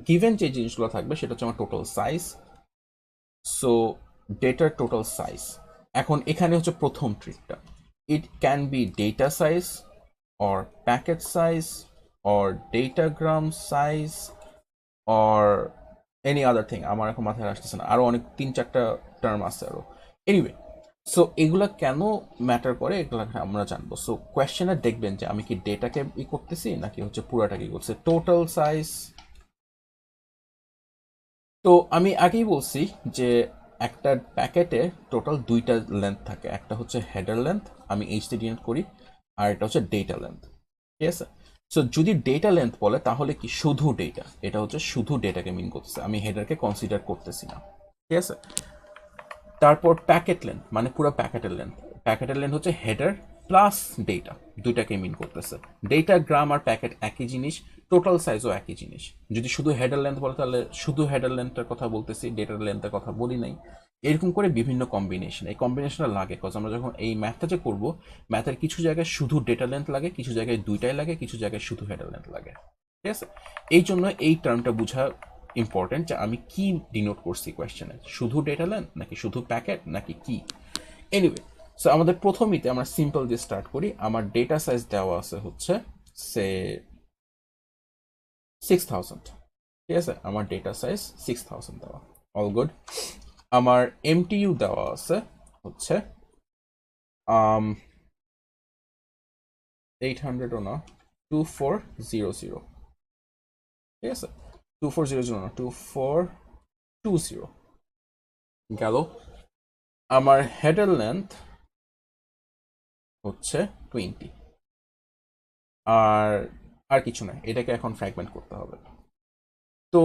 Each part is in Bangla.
গিভেন যে জিনিসগুলো থাকবে সেটা হচ্ছে আমার টোটাল সাইজ। সো ডেটার টোটাল সাইজ, এখন এখানে হচ্ছে প্রথম ট্রিকটা, it can be data size or packet size or datagram size or any other thing, আমার এখন মাথায় আসতেছে না, আরো অনেক 3-4টা টার্ম আছে আরো। এনিওয়ে, সো এগুলা কেন ম্যাটার করে এগুলা আমরা জানবো। সো কোয়েশ্চেনে দেখবেন যে আমি কি ডেটাকে ই করতেছি নাকি হচ্ছে পুরাটাকে করছে টোটাল সাইজ। তো আমি আগেই বলছি যে একটা প্যাকেটে টোটাল দুইটা লেন্থ থাকে, একটা হচ্ছে হেডার লেন্থ, আমি এইচটি ডিনোট করি, আর এটা হচ্ছে ডেটা লেন্থ। ঠিক আছে, সো যদি ডেটা লেন্থ বলে তাহলে কি শুধু ডেটা, এটা হচ্ছে শুধু ডেটাকে মিন করতেছে, আমি হেডারকে কনসিডার করতেছি না। ঠিক আছে, তারপর প্যাকেট লেন্থ মানে পুরো প্যাকেটের লেন্থ, প্যাকেটের লেন্থ হচ্ছে হেডার প্লাস ডেটা, দুইটাকে মিন করতেছে। ডেটা গ্রাম আর প্যাকেট একই জিনিস, টোটাল সাইজও একই জিনিস। যদি শুধু হেডার লেন্থ বলে তাহলে শুধু হেডার লেন্থের কথা বলতেছি, ডেটার লেন্থের কথা বলি নাই। এরকম করে বিভিন্ন কম্বিনেশন, এই কম্বিনেশনটা লাগে কজ আমরা যখন এই ম্যাথটা যে করবো, ম্যাথের কিছু জায়গায় শুধু ডেটা লেন্থ লাগে, কিছু জায়গায় দুইটাই লাগে, কিছু জায়গায় শুধু হেডার লেন্থ লাগে। ঠিক আছে, এই জন্য এই টার্মটা বোঝা ইম্পর্টেন্ট যে আমি কি ডিনোট করছি কোয়েশ্চেনে, শুধু ডেটা লেন্থ নাকি শুধু প্যাকেট নাকি কি। এনিওয়ে, সো আমাদের প্রথমেতে আমরা সিম্পল দিয়ে স্টার্ট করি। আমার ডেটা সাইজ দেওয়া আছে হচ্ছে সে 6000। ঠিক আছে, আমার ডেটা সাইজ 6000 দেওয়া, অল গুড। আমার এমটিইউ দেওয়া আছে হচ্ছে 800ও না, 2400। ঠিক আছে, 2400 না, 2420 গেল। আমার হেডার লেন্থ হচ্ছে 20। আর আর কিছু না, এটাকে এখন ফ্র্যাগমেন্ট করতে হবে। তো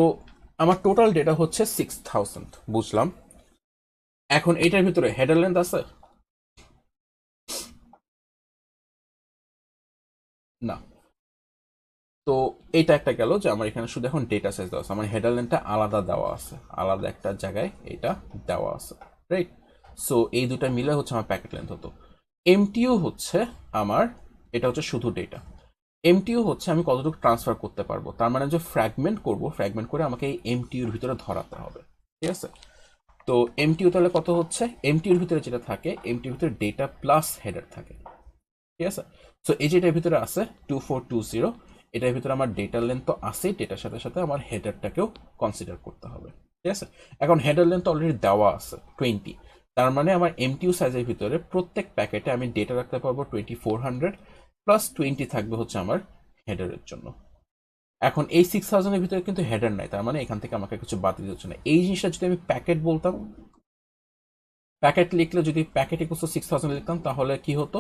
আমার টোটাল ডেটা হচ্ছে 6000, বুঝলাম। এখন এটার ভিতরে হেডার লেন্থ আছে না। তো এটা একটা গেল যে আমার এখানে শুধু এখন ডেটা সাইজ দেওয়া আছে, আমার হেডার লেন্থটা আলাদা দেওয়া আছে, আলাদা একটা জায়গায় এটা দেওয়া আছে, রাইট। সো এই দুটা মিলে হচ্ছে আমার প্যাকেট লেন্থ হতো। এমটিইউ হচ্ছে আমার, এটা হচ্ছে শুধু ডেটা। এমটিইউ হচ্ছে আমি কতটুকু ট্রান্সফার করতে পারবো, তার মানে যে ফ্র্যাগমেন্ট করব, ফ্র্যাগমেন্ট করে আমাকে এই এমটিইউর ভিতরে ধরাতে হবে। ঠিক আছে, তো এমটিইউ তাহলে কত হচ্ছে, এমটিইউর ভিতরে যেটা থাকে, এমটিইউর ভিতরে ডেটা প্লাস হেডার থাকে। ঠিক আছে, সো এই যে এটার ভিতরে আছে 2420, এটার ভিতরে আমার ডেটার লেন্থ তো আছে, ডেটার সাথে সাথে আমার হেডারটাকেও কনসিডার করতে হবে। ঠিক আছে, এখন হেডার লেন্থ অলরেডি দেওয়া আছে 20, তার মানে আমার এমটিইউ সাইজের ভিতরে প্রত্যেক প্যাকেটে আমি ডেটা রাখতে পারবো 2400, প্লাস 20 থাকবে হচ্ছে আমার হেডারের জন্য। এখন এই 6000-এর ভিতরে কিন্তু হেডার নাই, তার মানে এখান থেকে আমাকে কিছু বাদ দিতে হচ্ছে না। এই জিনিসটা যদি আমি প্যাকেট বলতাম, প্যাকেট লিখলে যদি প্যাকেট ইকুয়াল টু 6000 লিখতাম তাহলে কি হতো,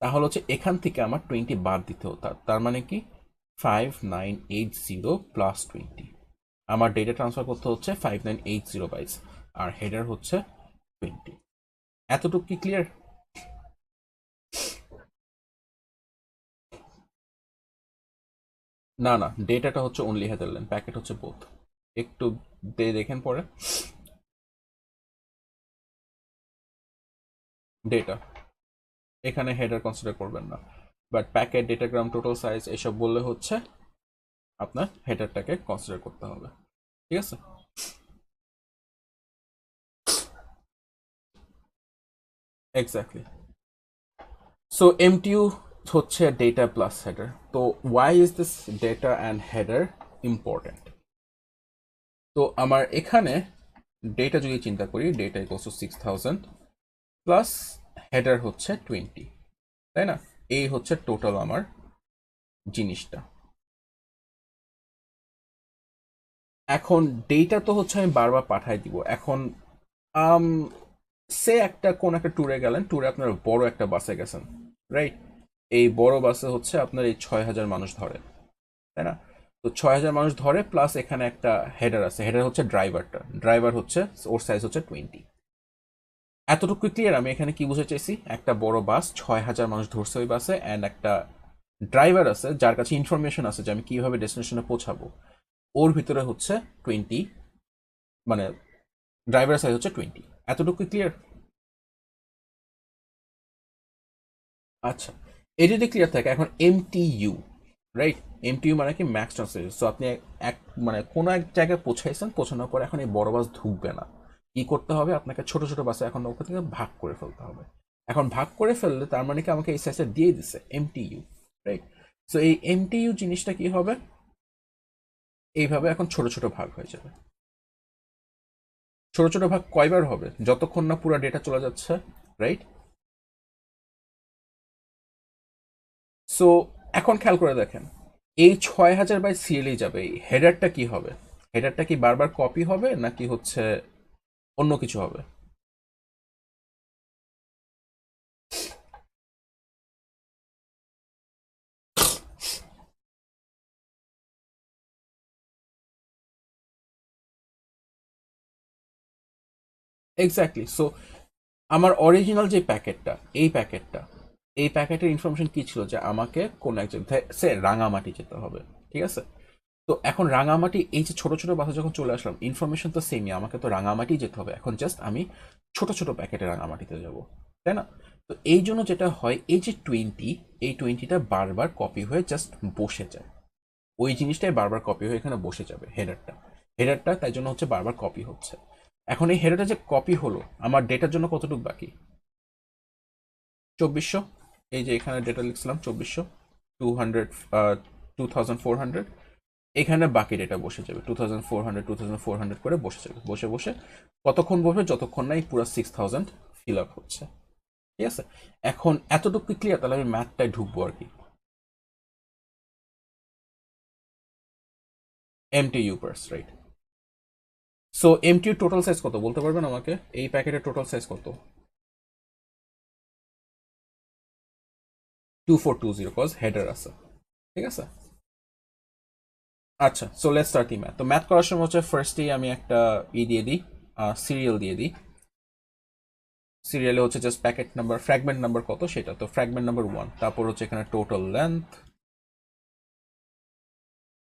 তাহলে হচ্ছে এখান থেকে আমার 20 বাদ দিতে হতো, তার মানে কি 5980 প্লাস 20, আমার ডেটা ট্রান্সফার করতে হচ্ছে 5980 বাইস, আর হেডার হচ্ছে 20। এতটুকু কি ক্লিয়ার? না না, ডেটাটা হচ্ছে অনলি হেডার লাইন, প্যাকেট হচ্ছে বোথ। একটু দেখেন পরে। ডেটা, এখানে হেডার কনসিডার করবেন না, বাট প্যাকেট, ডেটাগ্রাম, টোটাল সাইজ এসব বললে হচ্ছে আপনার হেডারটাকে কনসিডার করতে হবে। ঠিক আছে, এক্স্যাক্টলি। সো এমটিইউ হচ্ছে ডেটা প্লাস হেডার। তো why is this data and header important? তো আমার এখানে ডেটা যদি চিন্তা করি, data equals to 6000 plus header হচ্ছে 20, তাই না? এই হচ্ছে টোটাল আমার জিনিসটা। এখন ডেটা তো হচ্ছে আমি বারবার পাঠাই দিব। এখন আম সে একটা কোন একটা ট্যুরে গেলেন, ট্যুরে আপনার বড় একটা বাসে গেছেন, রাইট? এই বড় বাসে হচ্ছে আপনার এই 6000 মানুষ ধরে, তাই না? তো 6000 মানুষ ধরে, প্লাস এখানে একটা হেডার আছে, হেডার হচ্ছে ড্রাইভারটা, ড্রাইভার হচ্ছে ওর সাইজ হচ্ছে 20। এতটুকু ক্লিয়ার? আমি এখানে কি বুঝতে চাইছি, একটা বড় বাস, 6000 মানুষ ধরছে ওই বাসে, অ্যান্ড একটা ড্রাইভার আছে যার কাছে ইনফরমেশন আছে যে আমি কিভাবে ডেস্টিনেশনে পৌঁছাবো, ওর ভিতরে হচ্ছে 20, মানে ড্রাইভারের সাইজ হচ্ছে 20। এতটুকু ক্লিয়ার? আচ্ছা, এই যদি ক্লিয়ার থাকে, এখন এমটিইউ, রাইট, এমটিইউ মানে কি ম্যাক্স ট্রান্সলেশন। সো আপনি এক মানে কোনো এক জায়গায় পৌঁছাইছেন, পৌঁছানোর পর এখন এই বড় বাস ঢুকবে না, কি করতে হবে আপনাকে ছোট ছোট বাসে এখন ওখান থেকে ভাগ করে ফেলতে হবে। এখন ভাগ করে ফেললে তার মানে কি আমাকে এই সাইজটা দিয়ে দিচ্ছে এমটিইউ, রাইট? সো এই এমটিইউ জিনিসটা কি হবে, এইভাবে এখন ছোট ছোট ভাগ হয়ে যাবে। ছোট ছোট ভাগ কয়বার হবে, যতক্ষণ না পুরো ডেটা চলে যাচ্ছে, রাইট? সো এখন খেয়াল করে দেখেন, এই 6000 বাই সিরিয়ালেই যাবে, এই হেডারটা কি হবে? হেডারটা কি বারবার কপি হবে নাকি হচ্ছে অন্য কিছু হবে? এক্স্যাক্টলি। সো আমার অরিজিনাল যে প্যাকেটটা, এই প্যাকেটটা, এই প্যাকেটের ইনফরমেশন কি ছিল, যে আমাকে কোন এক জায়গায় সে রাঙামাটি যেতে হবে, ঠিক আছে? তো এখন রাঙামাটি, এই যে ছোট ছোট বাসা যখন চলে আসলাম, ইনফরমেশন তো সেমই, আমাকে তো রাঙামাটি যেতে হবে, এখন জাস্ট আমি ছোট ছোট প্যাকেটে রাঙামাটিতে যাব, তাই না? তো এই জন্য যেটা হয়, এই যে 20, এই 20টা বারবার কপি হয়ে জাস্ট বসে যায়, ওই জিনিসটাই বারবার কপি হয়ে এখানে বসে যাবে হেডারটা। হেডারটা তাই জন্য হচ্ছে বারবার কপি হচ্ছে। এখন এই হেডারটা যে কপি হলো, আমার ডেটার জন্য কতটুকু বাকি? 2400। এই যে এখানে ডেটা লিখছিলাম 2400, 200, 2400, এখানে বাকি ডেটা বসে যাবে 2400, 2400 করে বসে যাবে, বসে বসে কতক্ষণ বসবে, যতক্ষণ না এই পুরো 6000 ফিল আপ হচ্ছে, ঠিক আছে? এখন এতটুকু ক্লিয়ার, তাহলে আমি ম্যাথটায় ঢুকবো আর কি। এমটিইউ পার্স, right? So MTU total size কত বলতে পারবেন আমাকে? এই প্যাকেটের টোটাল সাইজ কত? 2420, কজ হেডার আছে, ঠিক আছে? আচ্ছা, so let's start the math. তো ম্যাথ করার সময় হচ্ছে ফার্স্টেই আমি একটা দিয়ে দিই, সিরিয়াল দিয়ে দিই। সিরিয়ালে হচ্ছে just packet number, fragment number কত সেটা, তো ফ্র্যাগমেন্ট নাম্বার 1, তারপর হচ্ছে এখানে টোটাল লেন্থ,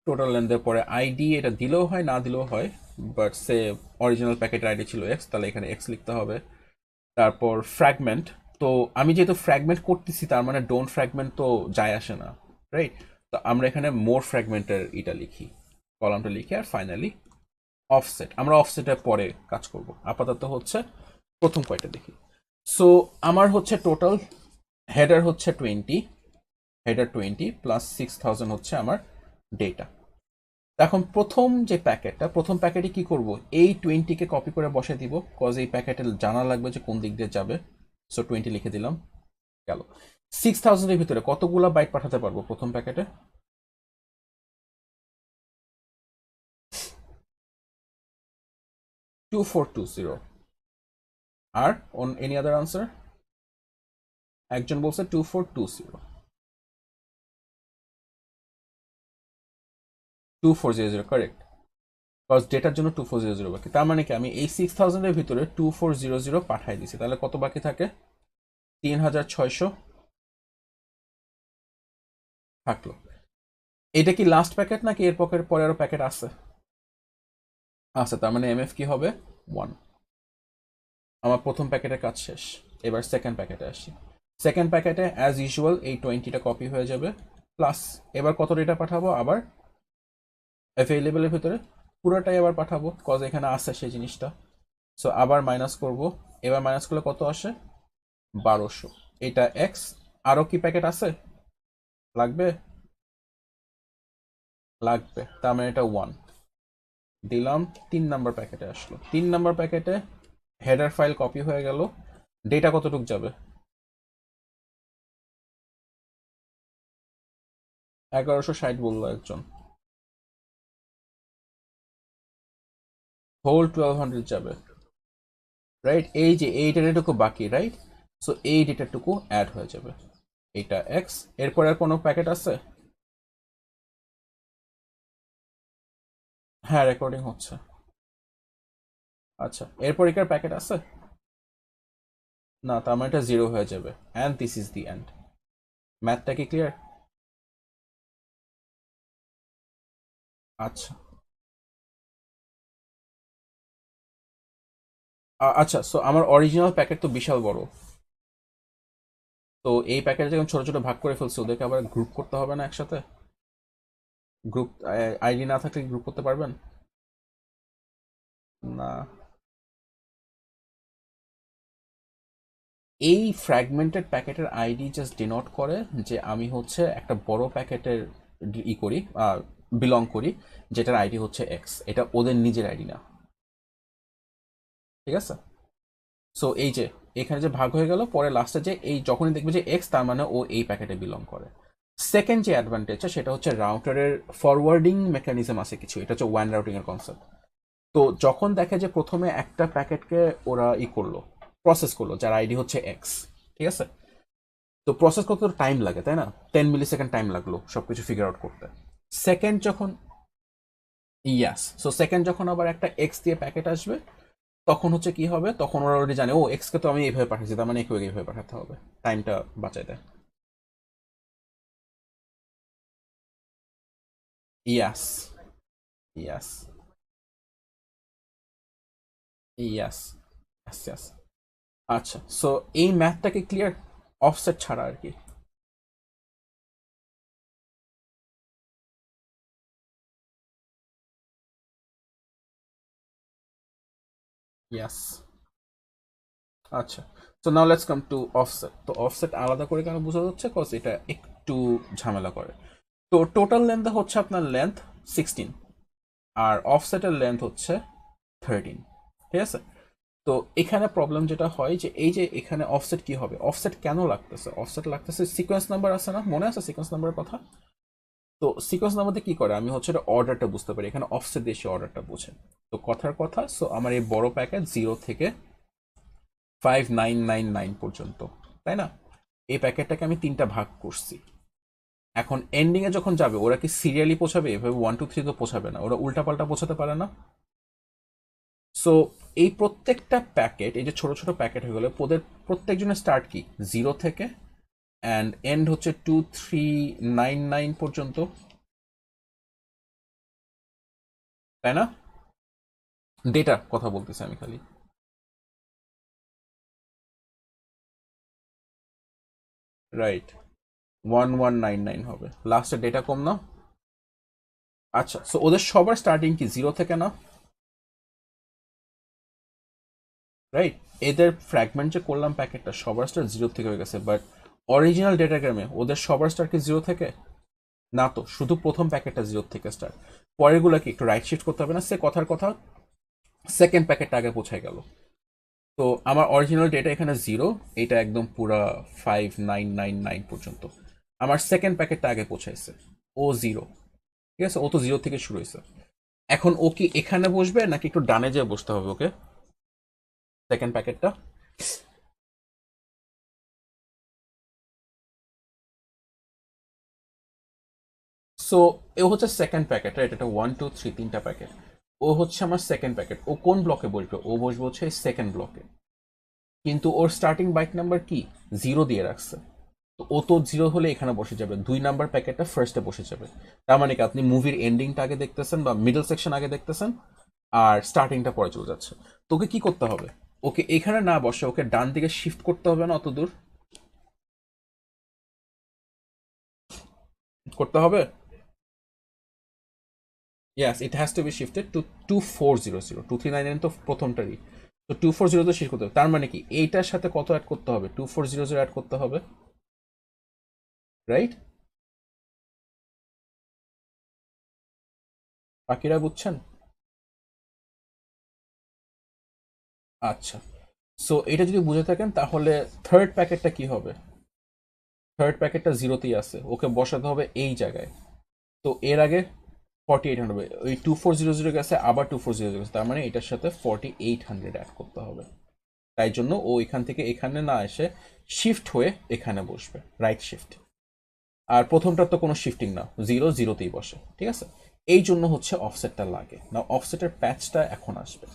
টোটাল লেন্থের পরে আইডি, এটা দিলেও হয় না দিলেও হয়, বাট সে অরিজিনাল প্যাকেটের আইডি ছিল এক্স, তাহলে এখানে এক্স লিখতে হবে। তারপর ফ্র্যাগমেন্ট, তো আমি যেহেতু ফ্র্যাগমেন্ট করতেছি তার মানে ডোন্ট ফ্র্যাগমেন্ট তো যায় আসে না, রাইট? তো আমরা এখানে মোর ফ্র্যাগমেন্টের এটা লিখি, কলামটা লিখি, আর ফাইনালি অফসেট, আমরা অফসেটের পরে কাজ করব, আপাতত হচ্ছে প্রথম কয়টা দেখি। সো আমার হচ্ছে টোটাল হেডার হচ্ছে 20, হেডার 20 প্লাস 6000 হচ্ছে আমার ডেটা। এখন প্রথম যে প্যাকেটটা, প্রথম প্যাকেটে কি করব, এই 20কে কপি করে বসে দিব, কজ এই প্যাকেটে জানা লাগবে যে কোন দিক দিয়ে যাবে। সো 20 লিখে দিলাম, গেল। 6000 এর ভিতরে কতগুলা বাইট পাঠাতে পারবো প্রথম প্যাকেটে? 2420। আর অন এনি আদার আনসার? একজন বলছে 2420। 2400, কারেক্ট, কজ ডেটার জন্য 2400 বাকি, তার মানে কি আমি এই 6000 এর ভিতরে 2400 পাঠাই দিছি, তাহলে কত বাকি থাকে? 3600 থাকলো। এটা কি লাস্ট প্যাকেট নাকি এর পকের পরে আরো প্যাকেট আছে? আচ্ছা, তার মানে এমএফ কি হবে? 1। আমার প্রথম প্যাকেটের কাজ শেষ, এবার সেকেন্ড প্যাকেটে আসি। সেকেন্ড প্যাকেটে অ্যাজ ইউজুয়াল এই 20টা কপি হয়ে যাবে, প্লাস এবার কত ডেটা পাঠাবো আবার অ্যাভেলেবেলের ভিতরে? পুরোটাই আবার পাঠাবো, কজ এখানে আছে সেই জিনিসটা। সো আবার মাইনাস করব, এবার মাইনাস করলে কত আসে? 1200। এটা এক্স, আরো কি প্যাকেট আছে লাগবে? লাগবে, তার মানে এটা 1 দিলাম। 3 নাম্বার প্যাকেটে আসলো, 3 নাম্বার প্যাকেটে হেডার ফাইল কপি হয়ে গেল, ডেটা কতটুক যাবে? 1160 বললো একজন, হোল 1200 যাবে, রাইট? এই যে এই ডেটাটুকু বাকি, রাইট? সো এই ডেটাটুকু অ্যাড হয়ে যাবে, এটা এক্স। এরপর আর কোনো প্যাকেট আছে? হ্যাঁ, রেকর্ডিং হচ্ছে। আচ্ছা, এরপর একার প্যাকেট আছে? না, তার মানে এটা 0 হয়ে যাবে, and this is the end. ম্যাথটা কি ক্লিয়ার? আচ্ছা, আচ্ছা, সো আমার অরিজিনাল প্যাকেট তো বিশাল বড়, তো এই প্যাকেটে যখন ছোট ছোট ভাগ করে ফেলছি, ওদেরকে আবার গ্রুপ করতে হবে না একসাথে? গ্রুপ আইডি না থাকলে গ্রুপ করতে পারবেন? না, এই ফ্র্যাগমেন্টেড প্যাকেটের আইডি জাস্ট ডিনোট করে যে আমি হচ্ছে একটা বড় প্যাকেটের ই করি, বিলং করি, যেটার আইডি হচ্ছে এক্স। এটা ওদের নিজের আইডি না, ঠিক আছে? সো এই যে এখানে যে ভাগ হয়ে গেল, পরে লাস্টে যে এই যখনই দেখবে যে এক্স, তার মানে ও এই প্যাকেটে বিলং করে। সেকেন্ড যে অ্যাডভান্টেজটা সেটা হচ্ছে রাউটারের ফরওয়ার্ডিং মেকানিজম আছে কিছু, এটা হচ্ছে ওয়ান রাউটিং এর কনসেপ্ট। তো যখন দেখে যে প্রথমে একটা প্যাকেটকে ওরা করলো, প্রসেস করলো, যার আইডি হচ্ছে এক্স, ঠিক আছে? তো প্রসেস করতে তো টাইম লাগে, তাই না? 10 মিলি সেকেন্ড টাইম লাগলো সবকিছু ফিগার আউট করতে। সেকেন্ড যখন, ইয়াস, সো সেকেন্ড যখন আবার একটা এক্স দিয়ে প্যাকেট আসবে, তখন হচ্ছে কি হবে, তখন ওরা অলরেডি জানে ও এক্স কে তো আমি এইভাবে পাঠাচ্ছি, তার মানে একে এইভাবে পাঠাতে হবে, টাইমটা বাঁচাই দেয়। ইয়াস, ইয়াস, ইয়াস, ইয়াস, ইয়াস। আচ্ছা, সো এই ম্যাথটাকে ক্লিয়ার, অফসেট ছাড়া আর কি। ইয়াস। আচ্ছা, so now let's come to offset. তো অফসেট আলাদা করে কেন বোঝা যাচ্ছে, কজ এটা একটু ঝামেলা করে। তো টোটাল লেন্থ হচ্ছে আপনার লেন্থ 16, আর অফসেটের লেন্থ হচ্ছে 13, ঠিক আছে? তো এখানে প্রবলেম যেটা হয় যে এই যে এখানে অফসেট কি হবে, অফসেট কেন লাগতেছে, অফসেট লাগতেছে সিকোয়েন্স নাম্বার আছে না, মনে আছে সিকোয়েন্স নাম্বারের কথা? তো সিকোয়েন্স নাম্বারতে কি করে, আমি হচ্ছে এটা অর্ডারটা বুঝতে পারি, এখানে অফসেট দিয়ে সে অর্ডারটা বোঝে। তো কথার কথা, সো আমার এই বড় প্যাকেট 0 থেকে 5999 পর্যন্ত, তাই না? এই প্যাকেটটাকে আমি তিনটা ভাগ করছি। এখন এন্ডিং এ যখন যাবে, ওরা কি সিরিয়ালি পৌঁছাবে? এভাবে 1 2 3 তো পৌঁছাবে না, ওরা উল্টাপাল্টা পৌঁছাতে পারে না। সো এই প্রত্যেকটা প্যাকেট, এই যে ছোট ছোট প্যাকেট হয়ে গেলে, ওদের প্রত্যেকজনের স্টার্ট কি 0 থেকে, অ্যান্ড এন্ড হচ্ছে 2399 পর্যন্ত, তাই না? ডেটা কথা বলতেছি আমি খালি। রাইট, 1199 হবে লাস্টের ডেটা, কম না? আচ্ছা, সো ওদের সবার স্টার্টিং কি 0 থেকে না? রাইট, এদের ফ্র্যাগমেন্ট যে করলাম প্যাকেটটা, সবার স্টার 0 থেকে হয়ে গেছে, বাট অরিজিনাল ডেটাগ্রামে ওদের সবার স্টার কি 0 থেকে? না, তো শুধু প্রথম প্যাকেটটা 0 থেকে স্টার্ট, পরেরগুলোকে একটু রাইট শিফট করতে হবে না? সে কথার কথা সেকেন্ড প্যাকেটটা আগে পৌঁছায় গেল। তো আমার অরিজিনাল ডেটা এখানে 0, এটা একদম পুরা 5999 পর্যন্ত। আমার সেকেন্ড প্যাকেটটা আগে পৌঁছাইছে, ও 0, ঠিক আছে? ও তো 0 থেকে শুরু হয়েছে। এখন ও কি এখানে বসবে নাকি একটু ডানে যেয়ে বসতে হবে ওকে, সেকেন্ড প্যাকেটটা? সো এ হচ্ছে সেকেন্ড প্যাকেট, রাইট? এটা 1 2 3 তিনটা প্যাকেট। ও হচ্ছে আমার সেকেন্ড প্যাকেট, ও কোন ব্লকে বসবে? ও বসবে হচ্ছে সেকেন্ড ব্লকে। কিন্তু ওর স্টার্টিং বাইট নাম্বার কি 0 দিয়ে রাখছে। তো ও তো 0 হলে এখানে বসে যাবে, 2 নাম্বার প্যাকেটটা ফার্স্টে বসে যাবে। তার মানে কি, আপনি মুভির এন্ডিংটা আগে দেখতেছেন বা মিডল সেকশন আগে দেখতেছেন, আর স্টার্টিংটা পরে চলে যাচ্ছে। তোকে কি করতে হবে, ওকে এখানে না বসে ওকে ডান দিকে শিফট করতে হবে না? অত দূর করতে হবে। Yes, it has to be shifted to 2400। 2399 তো প্রথমটারই, তো 240 তো শেষ করতে হবে। তার মানে কি এইটার সাথে কত অ্যাড করতে হবে? 2400 অ্যাড করতে হবে, রাইট? বাকিরা বুঝছেন? আচ্ছা, সো এটা যদি বুঝে থাকেন, তাহলে থার্ড প্যাকেটটা কি হবে? থার্ড প্যাকেটটা 0তেই আছে, ওকে বসাতে হবে এই জায়গায়। তো এর আগে 4800 হবে, ওই 2400 গেছে, আবার 2400 গেছে, তার মানে এটার সাথে 4800 অ্যাড করতে হবে। তাই জন্য ও এখান থেকে এখানে না এসে শিফট হয়ে এখানে বসবে, রাইট শিফট। আর প্রথমটার তো কোনো শিফটিং না, 0 0তেই বসে, ঠিক আছে? এই জন্য হচ্ছে অফসেটটা লাগে না। অফসেটের প্যাচটা এখন আসবে।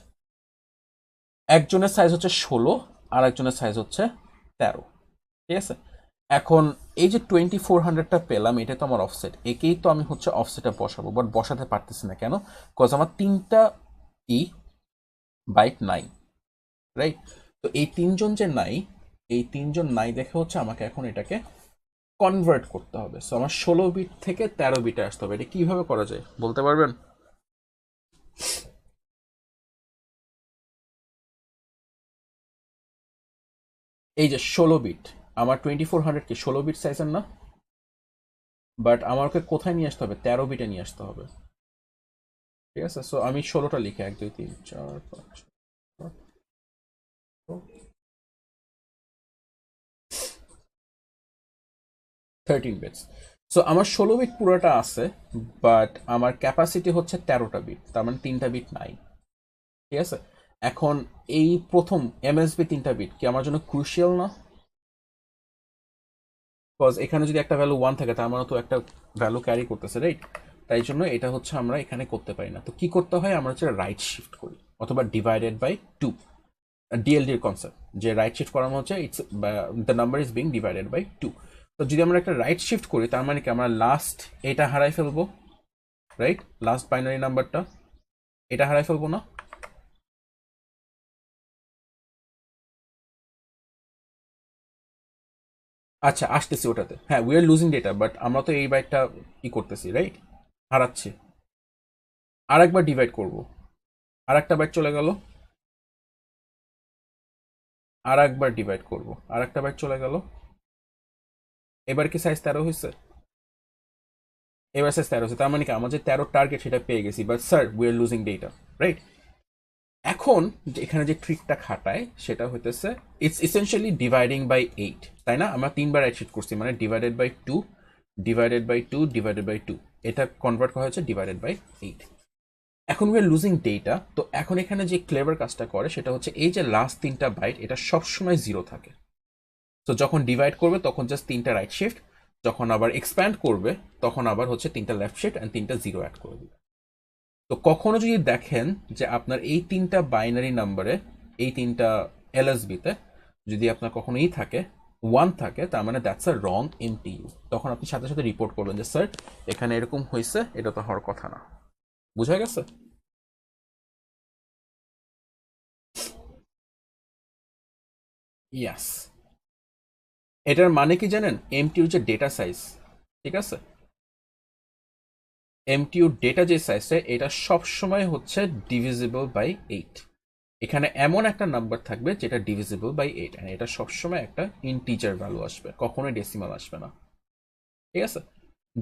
একজনের সাইজ হচ্ছে 16, আর একজনের সাইজ হচ্ছে 13, ঠিক আছে? এখন এই যে 2400টা পেলাম, এটা তো আমার অফসেট, একেই তো আমি হচ্ছে অফসেটে বসাবো, বাট বসাতে পারতেছি না কেন? বিকজ আমার তিনটা ই বাইট নাই, রাইট? তো এই তিনজন যে নাই, এই তিনজন নাই দেখে হচ্ছে আমাকে এখন এটাকে কনভার্ট করতে হবে। সো আমার 16 বিট থেকে 13 বিটে আসতে হবে। এটা কিভাবে করা যায় বলতে পারবেন? এই যে 16 বিট, আমার 2400 কি 16 বিট সাইজের না? বাট আমাকে কোথায় নিয়ে আসতে হবে? 13 বিটে নিয়ে আসতে হবে। ঠিক আছে, সো আমি 16টা লিখে 1 2 3 4 5 6 13 বিটস। সো আমার 16 বিট পুরোটা আছে, বাট আমার ক্যাপাসিটি হচ্ছে 13টা বিট, তার মানে 3টা বিট নাই। ঠিক আছে, এখন এই প্রথম এমএসবি 3টা বিট কি আমার জন্য ক্রুশিয়াল না? বিকজ এখানে যদি একটা ভ্যালু 1 থাকে তার মানে তো একটা ভ্যালু ক্যারি করতেছে, রাইট? তাই জন্য এটা হচ্ছে আমরা এখানে করতে পারি না। তো কি করতে হয়? আমরা হচ্ছে রাইট শিফট করি অথবা ডিভাইডেড বাই 2, ডিএলডির কনসেপ্ট, যে রাইট শিফট করানো হচ্ছে it's the number is being divided by 2। তো যদি আমরা একটা রাইট শিফট করি তার মানে কি আমরা লাস্ট এটা হারাই ফেলবো, রাইট? লাস্ট বাইনারি নাম্বারটা এটা হারাই ফেলবো না? আচ্ছা, আসতেছি ওটাতে। হ্যাঁ, we are losing data, but আমরা তো এই বাইটটা ই করতেছি, রাইট? হারাচ্ছি। আর একবার ডিভাইড করব, আর একটা বাইট চলে গেল। আর একবার ডিভাইড করব, আর একটা বাইট চলে গেল। এবার কি সাইজ 13 হয়েছে? এবার সাইজ 13 হয়েছে, তার মানে কি আমার যে 13 টার্গেট সেটা পেয়ে গেছি, but sir we are losing data, right? এখন এখানে যে ট্রিকটা খাটায় সেটা হইতেছে ইটস এসেনশিয়ালি ডিভাইডিং বাই 8, তাই না? আমরা 3বার অ্যাচিভ করছি, মানে divided by 2, divided by 2, divided by 2, এটা কনভার্ট করা হচ্ছে ডিভাইডেড বাই 8। এখন উই আর লুজিং ডেটা, তো এখন এখানে যে ক্লেভার কাজটা করে সেটা হচ্ছে এই যে লাস্ট 3টা বাইট এটা সবসময় 0 থাকে। তো যখন ডিভাইড করবে তখন জাস্ট 3টা রাইট শিফট, যখন আবার এক্সপ্যান্ড করবে তখন আবার হচ্ছে 3টা লেফট শিফট অ্যান্ড 3টা 0 অ্যাড করে দিবে। তো কখনো যদি দেখেন যে আপনার এই 3টা বাইনারি নাম্বারে, এই 3টা এলএসবিতে যদি আপনার কখনোই থাকে 1 থাকে, তার মানে দ্যাটস আ রং এমটিইউ। তখন আপনি সাথে সাথে রিপোর্ট করবেন যে স্যার এখানে এরকম হয়েছে, এটা তো হওয়ার কথা না। বুঝা গেছে? ইয়াস। এটার মানে কি জানেন? এমটিইউ যে ডেটা সাইজ, ঠিক আছে, এমটিইউ ডেটা যে সাইজটা এটা সব সময় হচ্ছে ডিভিজিবল বাই 8। এখানে এমন একটা নাম্বার থাকবে যেটা ডিভিজিবল বাই 8, এন্ড এটা সবসময় একটা ইন্টিজার ভ্যালু আসবে, কখনোই ডেসিমাল আসবে না। ঠিক আছে,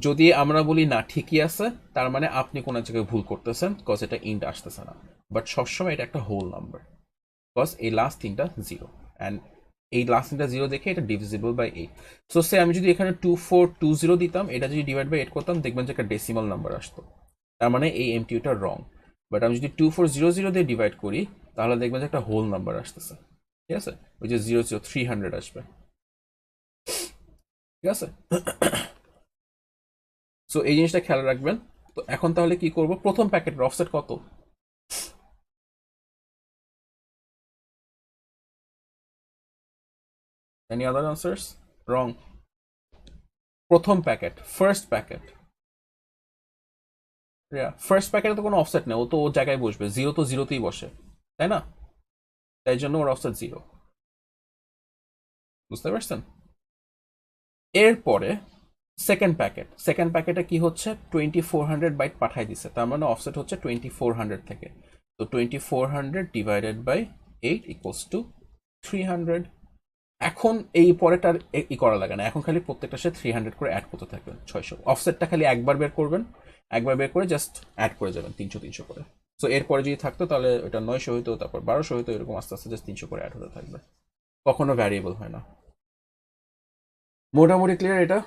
যদি আমরা বলি না ঠিকই আছে, তার মানে আপনি কোনো এক জায়গায় ভুল করতেছেন, কজ এটা ইন্ট আসতেছে না। বাট সবসময় এটা একটা হোল নাম্বার, কজ এই লাস্ট তিনটা 0, অ্যান্ড এই লাস্ট তিনটা 0 দেখে এটা ডিভিজিবল বাই 8। সো সে আমি যদি এখানে 2420 দিতাম, এটা যদি ডিভাইড বাই 8 করতাম, দেখবেন যে একটা ডেসিমাল নাম্বার আসতো, তার মানে এই এমটিউটা রং। বাট আমি যদি 2400 দিয়ে ডিভাইড করি তাহলে দেখবেন যে একটা হোল নাম্বার আসতেছে। ঠিক আছে, ওই যে 00300 আসবে। ঠিক আছে, সো এই জিনিসটা খেয়াল রাখবেন। তো এখন তাহলে কি করব? প্রথম প্যাকেটের অফসেট কত? Any other answers? রং। প্রথম প্যাকেট, ফার্স্ট প্যাকেট। ফার্স্ট প্যাকেটে তো কোনো অফসেট নেই, ও তো ওর জায়গায় বসবে, 0 তো 0তেই বসে, তাই না? তাই জন্য ওর অফসেট 0। বুঝতে পারছেন? এরপরে সেকেন্ড প্যাকেটে কি হচ্ছে? 2400 বাইট পাঠাই দিছে, তার মানে অফসেট হচ্ছে 2400 থেকে। তো 2400 ডিভাইডেড বাই 8 ইকুয়ালস টু 300। এখন এই পরেটার ই করা লাগে না, এখন খালি প্রত্যেকটা সে 300 করে অ্যাড করতে থাকবেন। 600 অফসেটটা খালি একবার বের করবেন, একবার বের করে জাস্ট অ্যাড করে যাবেন 300 300 করে। সো এরপরে যদি থাকতো তাহলে ওটা 900 হইতো, তারপর 1200 হইতো, এরকম আস্তে আস্তে জাস্ট 300 করে অ্যাড হতে থাকবে, কখনো ভ্যারিয়েবল হয় না। মোটামুটি ক্লিয়ার এটা?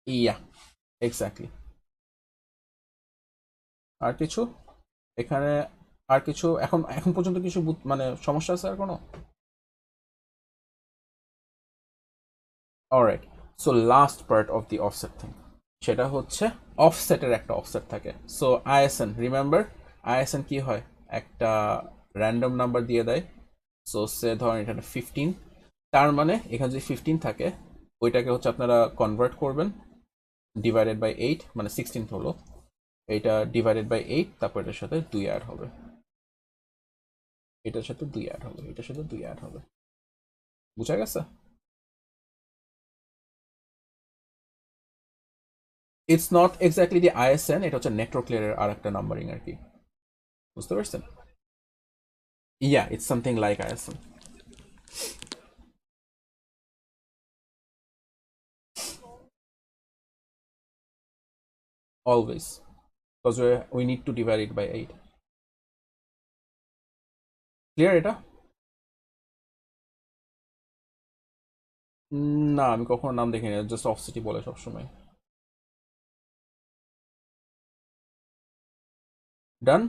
ইয়া, এক্স্যাক্টলি। আর কিছু এখানে, আর কিছু এখন এখন পর্যন্ত কিছু মানে সমস্যা আছে আর কোনো? Alright, so last part of the offset thing, সেটা হচ্ছে অফসেটের একটা অফসেট থাকে। সো আইএসএন, রিমেম্বার আইএসএন কি হয়? একটা র্যান্ডম নাম্বার দিয়ে দেয়। সো সে ধরেন এটা 15, তার মানে এখানে যদি 15 থাকে ওইটাকে হচ্ছে আপনারা কনভার্ট করবেন ডিভাইডেড বাই 8, মানে 16 হলো, এটা ডিভাইডেড বাই 8, তারপর এটার সাথে 2 অ্যাড হবে। এটার সাথে 2 অ্যাড হবে, এটার সাথে 2 অ্যাড হবে। বুঝা গেছে? It's not exactly the ISN, এটা হচ্ছে নেটওয়ার্ক লেয়ারের আর একটা নাম্বারিং আর কি। বুঝতে পারছেন? Yeah, it's something like ISN. Always, because we need to divide it by 8. Clear এটা? না, আমি কখনো নাম দেখিনি, জাস্ট অফ সিটি বলে সবসময়। ডান।